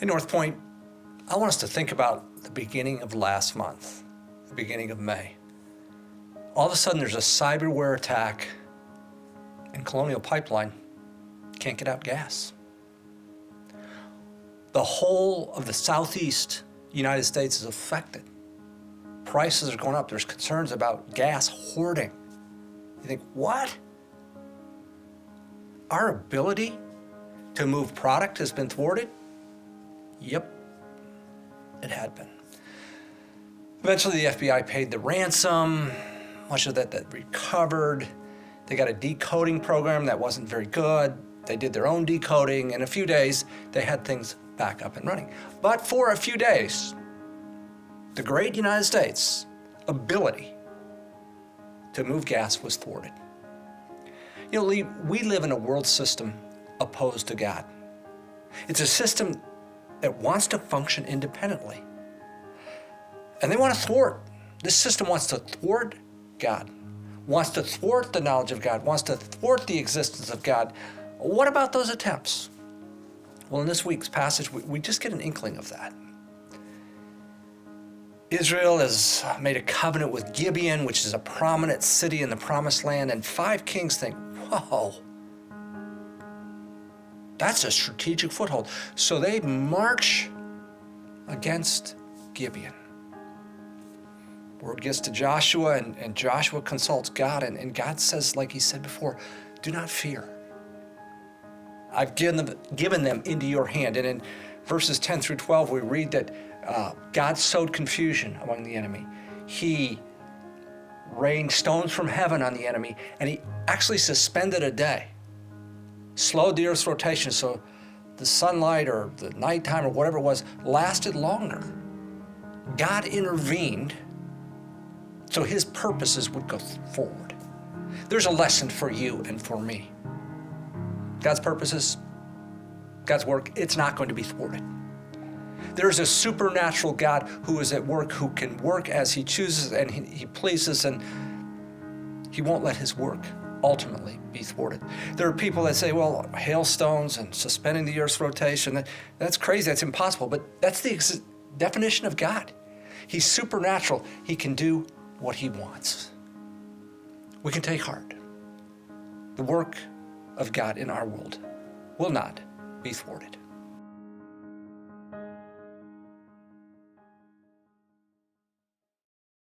In North Pointe, I want us to think about the beginning of last month, the beginning of May. All of a sudden, there's a cyberware attack, and Colonial Pipeline can't get out gas. The whole of the southeast United States is affected. Prices are going up. There's concerns about gas hoarding. You think, what? Our ability to move product has been thwarted? Yep, it had been. Eventually, the FBI paid the ransom. Much of that recovered. They got a decoding program that wasn't very good. They did their own decoding. In a few days, they had things back up and running. But for a few days, the great United States' ability to move gas was thwarted. You know, Lee, we live in a world system opposed to God. It's a system that wants to function independently. And they want to thwart. This system wants to thwart God, wants to thwart the knowledge of God, wants to thwart the existence of God. What about those attempts? Well, in this week's passage, we just get an inkling of that. Israel has made a covenant with Gibeon, which is a prominent city in the Promised Land, and 5 kings think, whoa, that's a strategic foothold. So they march against Gibeon. Word gets to Joshua, and Joshua consults God, and God says, like he said before, do not fear. I've given them into your hand. And in verses 10 through 12, we read that God sowed confusion among the enemy. He rained stones from heaven on the enemy, and he actually suspended a day, slowed the earth's rotation so the sunlight or the nighttime or whatever it was lasted longer. God intervened so his purposes would go forward. There's a lesson for you and for me. God's purposes, God's work, it's not going to be thwarted. There's a supernatural God who is at work, who can work as he chooses and he pleases, and he won't let his work ultimately be thwarted. There are people that say, well, hailstones and suspending the earth's rotation, that's crazy, that's impossible. But that's the definition of God. He's supernatural. He can do what he wants. We can take heart. The work of God in our world will not be thwarted.